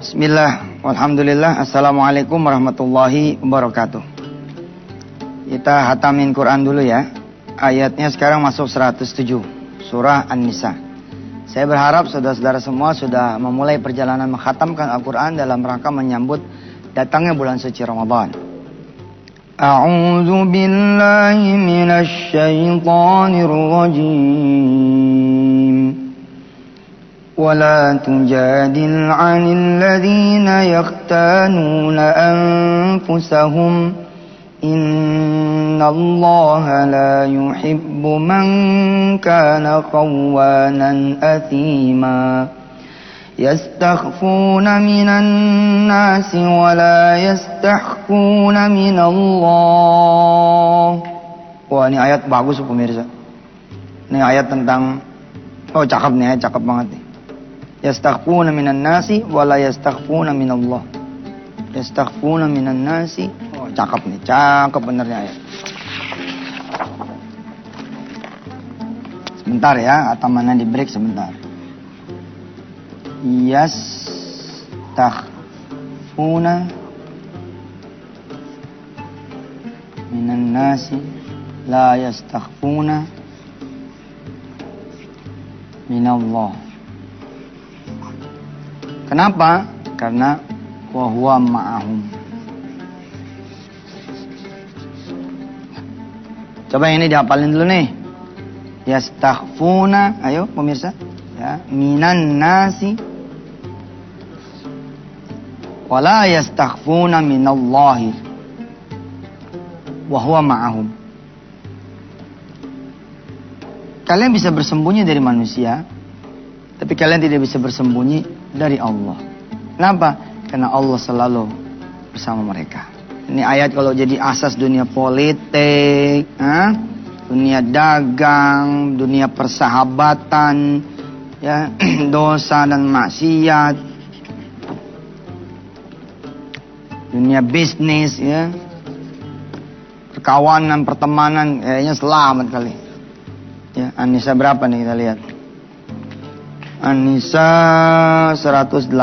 Bismillah, walhamdulillah, assalamualaikum warahmatullahi wabarakatuh. Kita hatamin Quran dulu ya. Ayatnya sekarang masuk 107, surah An-Nisa. Saya berharap saudara-saudara semua sudah memulai perjalanan menghatamkan Al-Quran dalam rangka menyambut datangnya bulan suci Ramadan. A'udzu billahi minasy syaithanir rajim. ولا تجادل عن الذين يختانون أنفسهم إن الله لا يحب من كان خوانا أثيما يستخفون من الناس ولا يستحقون من الله. Wah, ini ayat bagus pemirsa. Ini ayat tentang, oh cakep nih, cakep banget nih. Yastakhfuna minan nasi wala yastakhfuna minallah. Yastakhfuna minan nasi. Oh, cakep nih, cakep benernya ya. Sebentar ya, atamannya di break sebentar. Yastakhfuna minan nasi la yastakhfuna minallah. Kenapa? Karena wa huwa ma'ahum. Coba ini dihafalin dulu nih. Yastakhfuna, ayo pemirsa. Ya, minan nasi wala yastakhfuna minallahi wa huwa ma'ahum. Kalian bisa bersembunyi dari manusia, tapi kalian tidak bisa bersembunyi dari Allah. Kenapa? Karena Allah selalu bersama mereka. Ini ayat kalau jadi asas dunia politik, dunia dagang, dunia persahabatan, ya, dosa dan maksiat, dunia bisnis, ya, perkawanan, pertemanan, kayaknya selamat kali. Ya, An-Nisa berapa nih kita lihat? An-Nisa 108.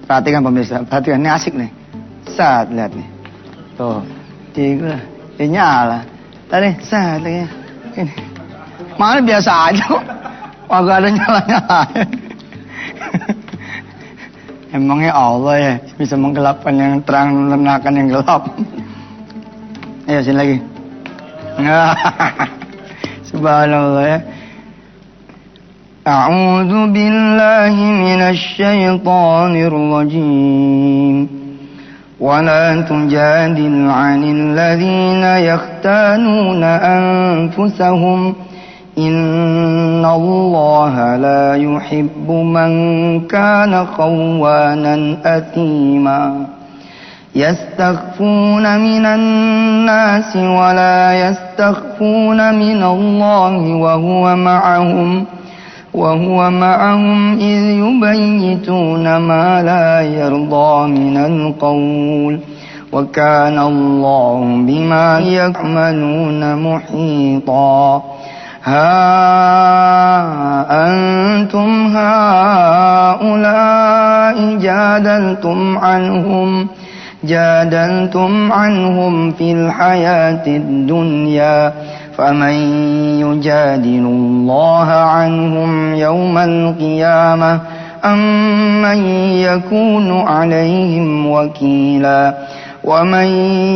Perhatikan pemirsa, perhatikan, ini asik nih. Saat lihat nih. Tuh, dia nyala. Tadi saat ini. Mana biasa aja kok. Kagak ada nyala-nyala. Emangnya Allah ya bisa menggelapkan yang terang, menerangkan yang gelap. Ayo sini lagi. Subhanallah ya. A'udzu billahi minasy syaithanir rajim. Wa la tujadil 'anil ladzina yakhtanuna anfusahum إن الله لا يحب من كان خوانا أثيما يستخفون من الناس ولا يستخفون من الله وهو معهم إذ يبيتون ما لا يرضى من القول وكان الله بما يعملون محيطا ها أنتم هؤلاء جادلتم عنهم في الحياة الدنيا فمن يجادل الله عنهم يوم القيامة أم من يكون عليهم وكيلا ومن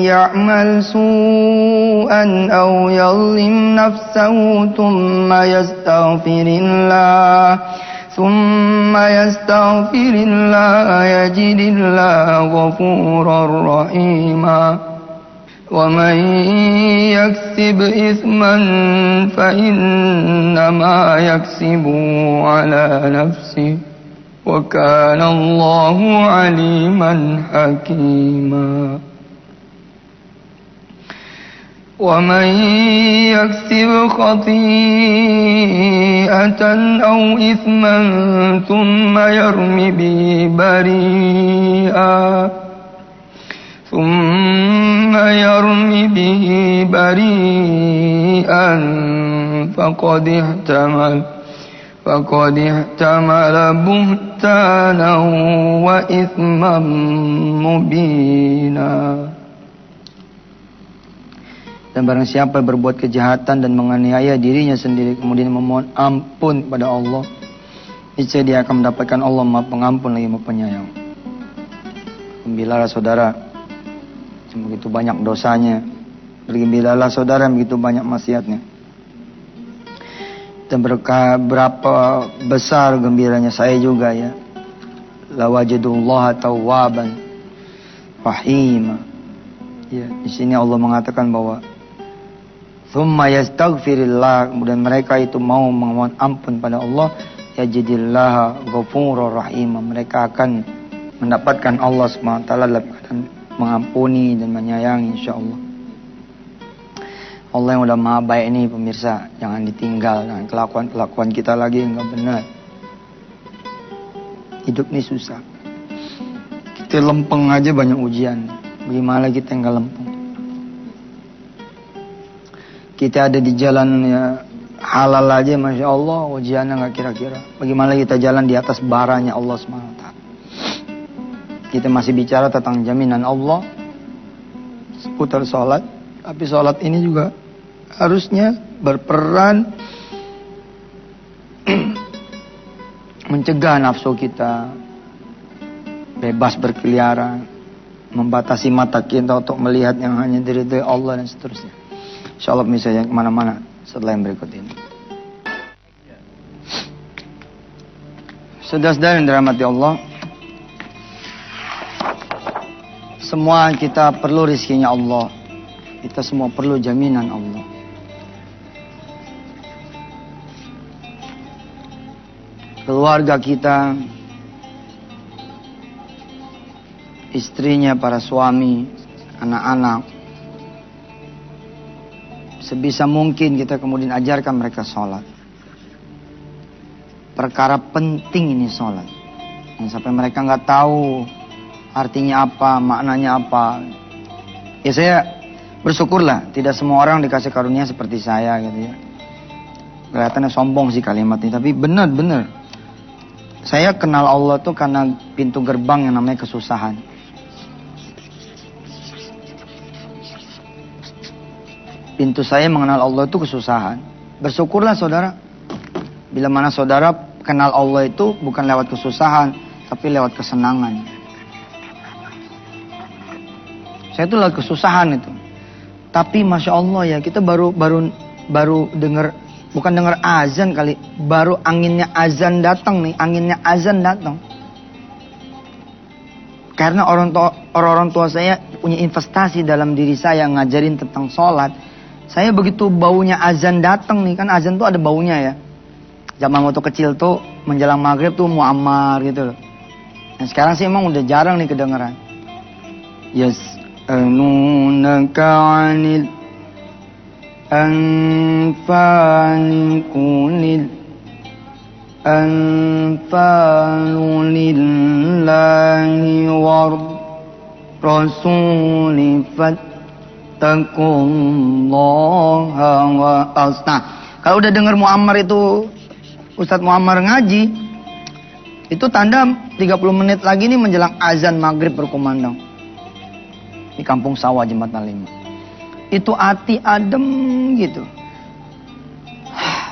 يعمل سوءا أو يظلم نفسه ثم يستغفر الله يجد الله غفورا رحيما ومن يكسب إثما فإنما يكسبه على نفسه وكان الله عليما حكيما ومن يكسب خطيئة أو إثما ثم يرم به بريئا ثم يرم به بريئا فقد احتمل بهتانا وإثما مبينا. Dan barang siapa berbuat kejahatan dan menganiaya dirinya sendiri kemudian memohon ampun kepada Allah, niscaya dia akan mendapatkan Allah Maha Pengampun lagi Maha Penyayang. Gembiralah saudara, begitu banyak dosanya. Bergembiralah saudara, begitu banyak maksiatnya. Dan berapa besar gembiranya saya juga ya. La wajadullaha tawwaban rahima. Ya, di sini Allah mengatakan bahwa thumma yastaghfirillah, kemudian mereka itu mau memohon ampun pada Allah, yajidillaha ghafurur rahim, mereka akan mendapatkan Allah SWT dalam keadaan mengampuni dan menyayangi insyaallah. Allah yang udah maha baik ini pemirsa, jangan ditinggal dengan kelakuan kita lagi yang gak benar. Hidup ini susah, kita lempeng aja banyak ujian, bagaimana kita yang gak lempeng? Kita ada di jalan ya, halal aja Masya Allah ujiannya gak kira-kira. Bagaimana kita jalan di atas baranya Allah SWT. Kita masih bicara tentang jaminan Allah seputar sholat. Tapi sholat ini juga harusnya berperan mencegah nafsu kita bebas berkeliaran, membatasi mata kita untuk melihat yang hanya diridhoi Allah dan seterusnya. InsyaAllah misalnya kemana-mana setelah yang berikut ini. Saudara-saudara yang dirahmati Allah, semua kita perlu rizkinya Allah. Kita semua perlu jaminan Allah. Keluarga kita, istrinya, para suami, anak-anak, sebisa mungkin kita kemudian ajarkan mereka sholat. Perkara penting ini sholat. Yang sampai mereka nggak tahu artinya apa, maknanya apa. Ya saya bersyukurlah, tidak semua orang dikasih karunia seperti saya gitu ya. Kelihatannya sombong sih kalimat ini, tapi benar-benar. Saya kenal Allah tuh karena pintu gerbang yang namanya kesusahan. Pintu saya mengenal Allah itu kesusahan. Bersyukurlah saudara. Bila mana saudara kenal Allah itu bukan lewat kesusahan, tapi lewat kesenangan. Saya itu lewat kesusahan itu. Tapi Masya Allah ya, kita baru dengar, bukan dengar azan kali, baru anginnya azan datang nih, anginnya azan datang. Karena orang tua saya punya investasi dalam diri saya, ngajarin tentang sholat. Saya begitu baunya azan datang nih, kan azan tuh ada baunya ya. Zaman waktu kecil tuh menjelang maghrib tuh muammar gitu loh. Nah sekarang sih emang udah jarang nih kedengeran. Yas'alunaka 'anil anfal anfalu lillahi war rasuli fattaqullaha wa asna. Kalau udah dengar muammar itu, Ustadz Muammar ngaji, itu tanda 30 menit lagi nih menjelang azan maghrib berkumandang. Di Kampung Sawah Jembatan 5. Itu hati adem gitu.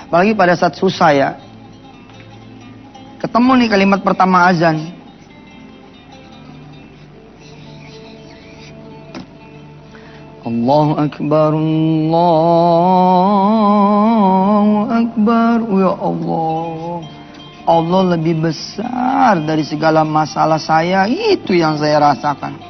Apalagi pada saat susah ya. Ketemu nih kalimat pertama azan. Allahu Akbar, Allahu Akbar. Ya Allah, Allah lebih besar dari segala masalah saya. Itu yang saya rasakan.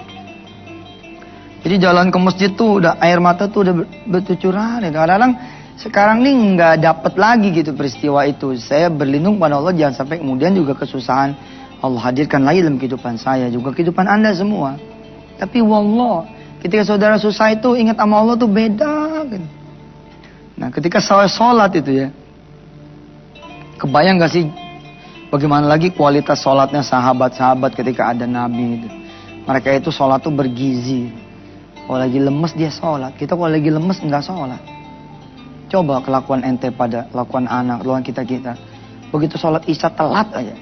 Jadi jalan ke masjid tuh udah air mata tuh udah bercucuran. Kadang-kadang sekarang nih nggak dapet lagi gitu peristiwa itu. Saya berlindung pada Allah jangan sampai kemudian juga kesusahan Allah hadirkan lagi dalam kehidupan saya, juga kehidupan Anda semua. Tapi wallah, ketika saudara susah itu ingat sama Allah tuh beda gitu. Nah ketika saya sholat itu ya, kebayang gak sih bagaimana lagi kualitas sholatnya sahabat-sahabat ketika ada Nabi itu. Mereka itu sholat tuh bergizi. Kalau lagi lemes dia sholat. Kita kalau lagi lemes nggak sholat. Coba kelakuan ente pada kelakuan anak, kelakuan kita. Begitu sholat isya telat aja.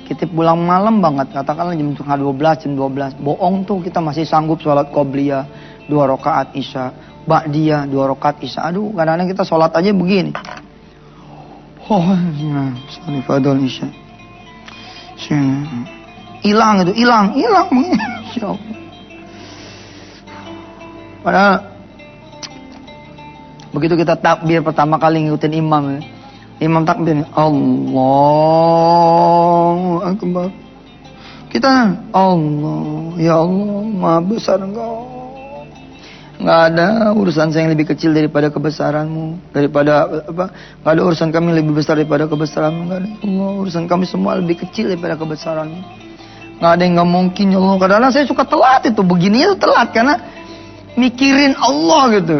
Kita pulang malam banget, katakanlah jam 12, jam 12. Bohong tuh kita masih sanggup sholat qobliyah 2 rakaat isya. Ba'diyah 2 rakaat isya. Aduh, kadang-kadang kita sholat aja begini. Oh, nah, sholat fadol isya. Hilang itu, hilang. Insya Allah. Padahal begitu kita takbir pertama kali ngikutin imam, imam takbir, Allahu Akbar. Kita Allah, ya Allah, Maha besar Engkau. Nggak ada urusan saya yang lebih kecil daripada kebesaranmu, daripada apa? Nggak ada urusan kami lebih besar daripada kebesaranmu. Nggak ada. Allah, urusan kami semua lebih kecil daripada kebesaranmu. Nggak ada yang nggak mungkin ya Allah. Kadang-kadang saya suka telat itu, begini itu telat karena mikirin Allah gitu.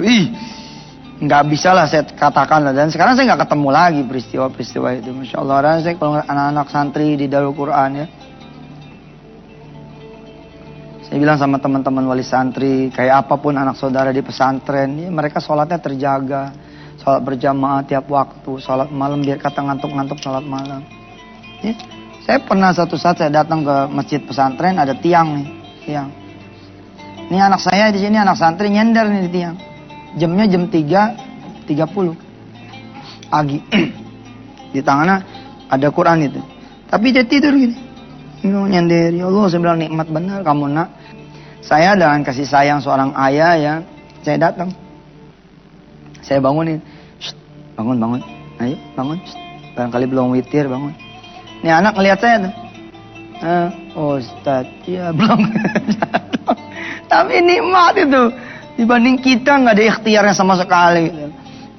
Nggak bisa lah saya katakan lah. Dan sekarang saya nggak ketemu lagi peristiwa-peristiwa itu. Masya Allah. Dan saya kalau anak-anak santri di Darul Quran ya, saya bilang sama teman-teman wali santri, kayak apapun anak saudara di pesantren, ya, mereka sholatnya terjaga, sholat berjamaah tiap waktu, sholat malam biar kata ngantuk-ngantuk sholat malam. Ya. Saya pernah satu saat saya datang ke masjid pesantren, ada tiang nih, tiang. Ini anak saya di sini, anak santri nyender nih di tiang. Jamnya jam 3.30 pagi. Di tangannya ada Quran itu. Tapi dia tidur gini. Nyender, ya Allah, saya bilang nikmat benar kamu nak. Saya dengan kasih sayang seorang ayah ya, saya datang. Saya bangunin. Bangun. Ayo, bangun. Barangkali belum witir, bangun. Ini anak ngelihat saya tuh. Ustaz, ya belum. Tapi nikmat itu. Dibanding kita nggak ada ikhtiarnya sama sekali.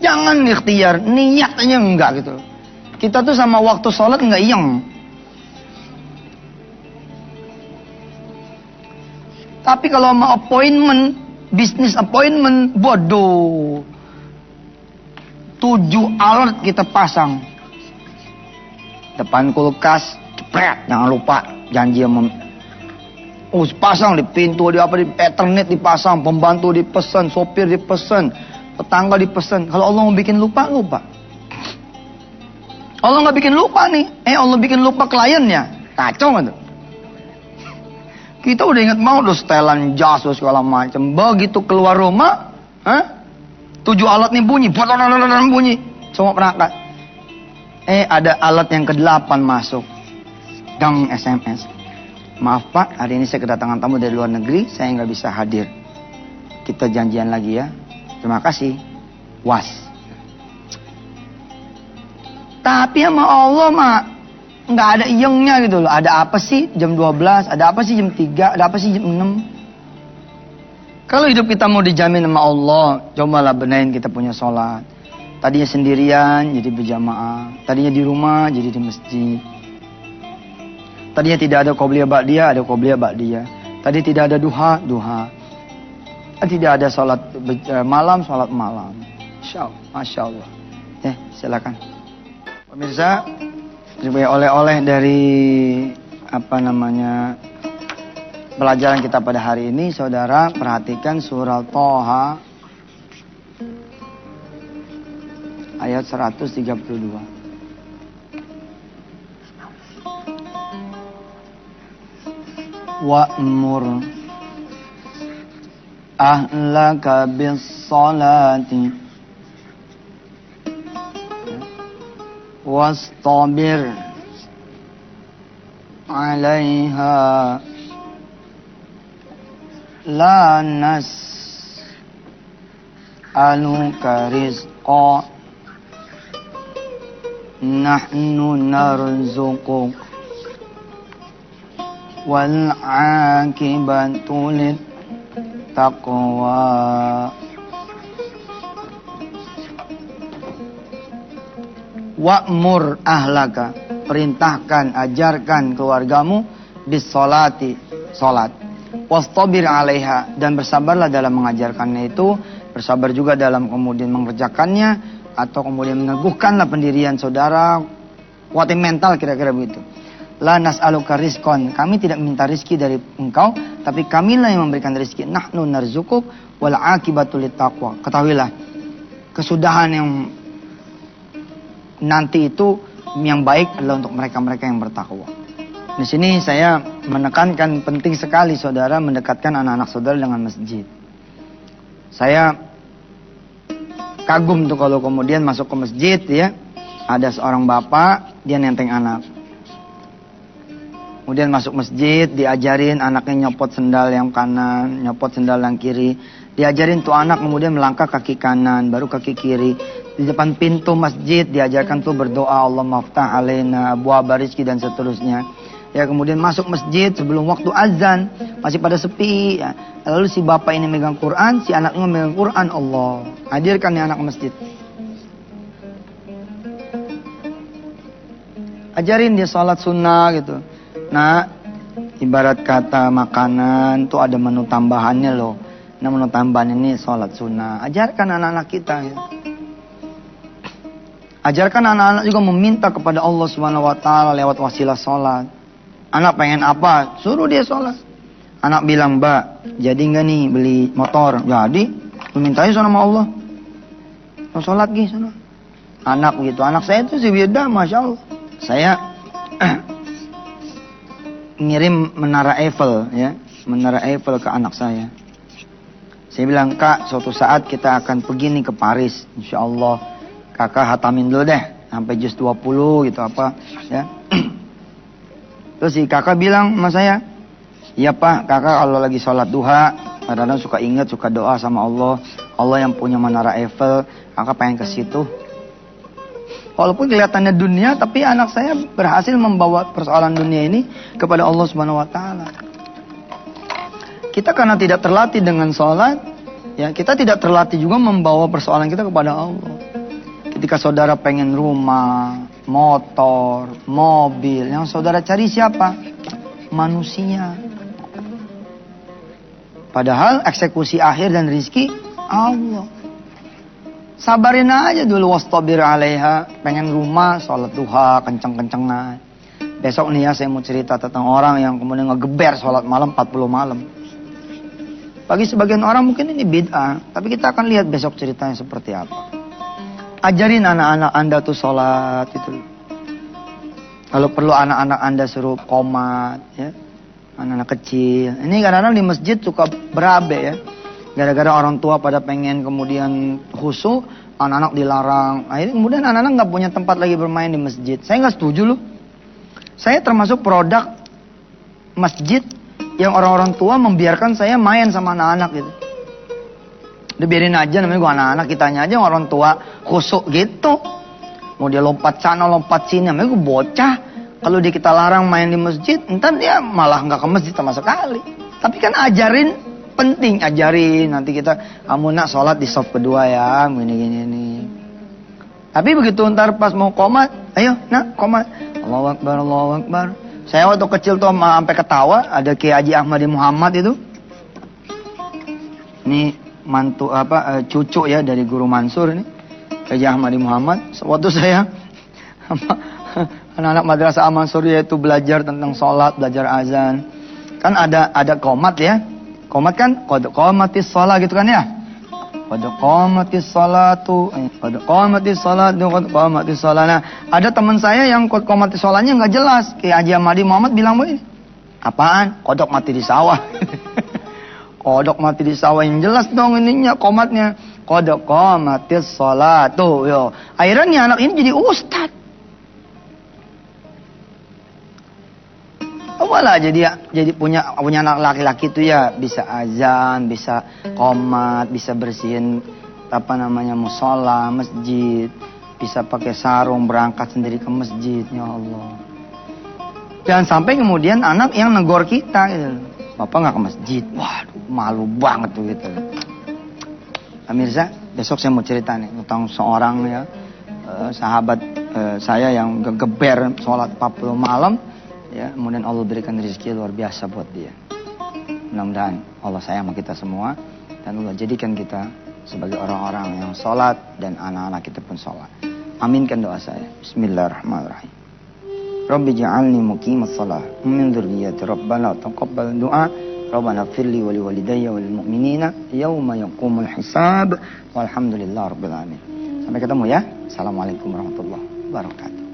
Jangan ikhtiar, niat aja enggak gitu. Kita tuh sama waktu sholat nggak iyeng. Tapi kalau mau appointment, business appointment, bodoh. 7 alat kita pasang. Depan kulkas, jepret, jangan lupa janji sama pasang di pintu, di apa, di ethernet dipasang, pembantu dipesan, sopir dipesan, tetangga dipesan. Kalau Allah mau bikin lupa. Allah nggak bikin lupa nih. Allah bikin lupa kliennya. Kacau nggak tuh? Kita udah ingat mau udah setelan jas segala macam. Begitu keluar rumah, 7 alat nih bunyi, bunyi, semua perangkat. Ada alat yang ke-8 masuk. Dang SMS. Maaf Pak, hari ini saya kedatangan tamu dari luar negeri, saya nggak bisa hadir. Kita janjian lagi ya. Terima kasih. Was. Tapi sama Allah mah nggak ada iyengnya gitu loh. Ada apa sih jam 12, ada apa sih jam 3, ada apa sih jam 6. Kalau hidup kita mau dijamin sama Allah, cobalah benahin kita punya sholat. Tadinya sendirian, jadi berjamaah. Tadinya di rumah, jadi di masjid. Tadinya tidak ada qobliyah ba'diyah, ada qobliyah ba'diyah. Tadi tidak ada duha. Tidak ada sholat malam, sholat malam. Masya Allah. Silakan. Pemirsa, oleh-oleh dari pelajaran kita pada hari ini, saudara perhatikan surah Thaha ayat 132. Wa'mur ahlaka bis-salati wastabir 'alaiha la nas'aluka rizqa nahnu narzuquk wal 'aqibatu lit taqwa. Wa'mur ahlaka, perintahkan, ajarkan keluargamu bis sholati, salat. Wastabir 'alaiha, dan bersabarlah dalam mengajarkannya itu, bersabar juga dalam kemudian mengerjakannya, atau kemudian meneguhkanlah pendirian saudara, kuatin mental, kira-kira begitu. La nas'aluka rizqan, kami tidak minta rizki dari engkau, tapi kamilah yang memberikan rizki. Nahnu narzukuk wal aqibatu littaqwa. Ketahuilah, kesudahan yang nanti itu yang baik adalah untuk mereka-mereka yang bertakwa. Di sini saya menekankan penting sekali saudara mendekatkan anak-anak saudara dengan masjid. Saya kagum tuh kalau kemudian masuk ke masjid ya, ada seorang bapak dia nenteng anak. Kemudian masuk masjid, diajarin anaknya nyopot sendal yang kanan, nyopot sendal yang kiri. Diajarin tuh anak kemudian melangkah kaki kanan, baru kaki kiri. Di depan pintu masjid diajarkan tuh berdoa, Allah maftah alaina, abwaaba rizki dan seterusnya. Ya kemudian masuk masjid sebelum waktu azan, masih pada sepi. Ya. Lalu si bapak ini megang Quran, si anaknya megang Quran, Allah. Hadirkan nih anak ke masjid. Ajarin dia sholat sunnah gitu. Nah, ibarat kata makanan tuh ada menu tambahannya loh. Nah, menu tambahan ini sholat sunnah. Ajarkan anak-anak kita. Ya. Ajarkan anak-anak juga meminta kepada Allah SWT lewat wasilah sholat. Anak pengen apa? Suruh dia sholat. Anak bilang, Mbak, jadi nggak nih beli motor? Jadi, lu mintain sama Allah. Mau sholat gih sana. Anak begitu. Anak saya itu sih beda, Masya Allah. Saya ngirim menara Eiffel ya, menara Eiffel ke anak saya. Saya bilang, Kak, suatu saat kita akan pergi nih ke Paris, insya Allah. Kakak hatamin dulu deh, sampai juz 20 gitu apa, ya. Terus si kakak bilang sama saya, iya Pak, kakak kalau lagi sholat duha, kadang-kadang suka ingat, suka doa sama Allah. Allah yang punya menara Eiffel, kakak pengen ke situ. Walaupun kelihatannya dunia, tapi anak saya berhasil membawa persoalan dunia ini kepada Allah Subhanahu wa taala. Kita karena tidak terlatih dengan sholat, ya kita tidak terlatih juga membawa persoalan kita kepada Allah. Ketika saudara pengen rumah, motor, mobil, yang saudara cari siapa? Manusia. Padahal eksekusi akhir dan rizki Allah. Sabarin aja dulu, wastabir alaiha. Pengen rumah, sholat duha, kenceng-kencengan. Besok nih ya saya mau cerita tentang orang yang kemudian ngegeber sholat malam 40 malam. Bagi sebagian orang mungkin ini bid'ah, tapi kita akan lihat besok ceritanya seperti apa. Ajarin anak-anak Anda tuh sholat itu. Kalau perlu anak-anak Anda suruh qomat ya. Anak-anak kecil. Ini kadang-kadang di masjid suka berabe ya. Gara-gara orang tua pada pengen kemudian khusyuk, anak-anak dilarang. Akhirnya kemudian anak-anak nggak punya tempat lagi bermain di masjid. Saya nggak setuju loh. Saya termasuk produk masjid yang orang-orang tua membiarkan saya main sama anak-anak gitu. Udah biarin aja, namanya gua anak-anak, kitanya aja orang tua khusyuk gitu. Mau dia lompat sana, lompat sini, namanya gua bocah. Kalau dia kita larang main di masjid, entar dia malah nggak ke masjid sama sekali. Tapi kan ajarin, penting ajarin. Nanti kita, kamu nak sholat di saf kedua ya, gini. Tapi begitu ntar pas mau qomat, ayo nak qomat. Allahu Akbar, Allahu Akbar. Saya waktu kecil tuh sampai ketawa, ada Kiai Haji Ahmadi Muhammad itu. Ini mantu cucu ya dari Guru Mansur ini. Kiai Haji Ahmadi Muhammad. Waktu saya anak-anak madrasah Al-Mansur itu belajar tentang sholat, belajar azan. Kan ada qomat ya. Qomat kan qad qamatis shalah gitu kan ya. Qad qamatis shalatu, qad qamatis salatu, qad qamatis shalah. Nah, ada teman saya yang qad qamatis shalahnya enggak jelas. Kayak Haji Ahmadi Muhammad bilang begini. Apaan? Kodok mati di sawah. Kodok mati di sawah yang jelas dong ininya qomatnya. Qad qamatis shalatu. Yo. Akhirnya anak ini jadi ustad. Malah jadi punya anak laki-laki itu ya bisa azan, bisa qomat, bisa bersihin musola, masjid, bisa pakai sarung berangkat sendiri ke masjid, ya Allah. Jangan sampai kemudian anak yang negor kita gitu. Bapak nggak ke masjid, waduh malu banget tuh gitu. Mirza, besok saya mau cerita nih tentang seorang ya sahabat saya yang geber sholat 40 malam. Ya, kemudian Allah berikan rezeki luar biasa buat dia. Mudah-mudahan Allah sayang sama kita semua dan Allah jadikan kita sebagai orang-orang yang sholat dan anak-anak kita pun sholat. Aminkan doa saya. Bismillahirrahmanirrahim. Rabbi ja'alni muqimas shalah min dzurriyyati rabbana taqabbal du'a Rabbana firli wa liwalidayya wal mu'minina yauma yaqumul hisab. Walhamdulillah rabbil alamin. Sampai ketemu ya. Assalamualaikum warahmatullahi wabarakatuh.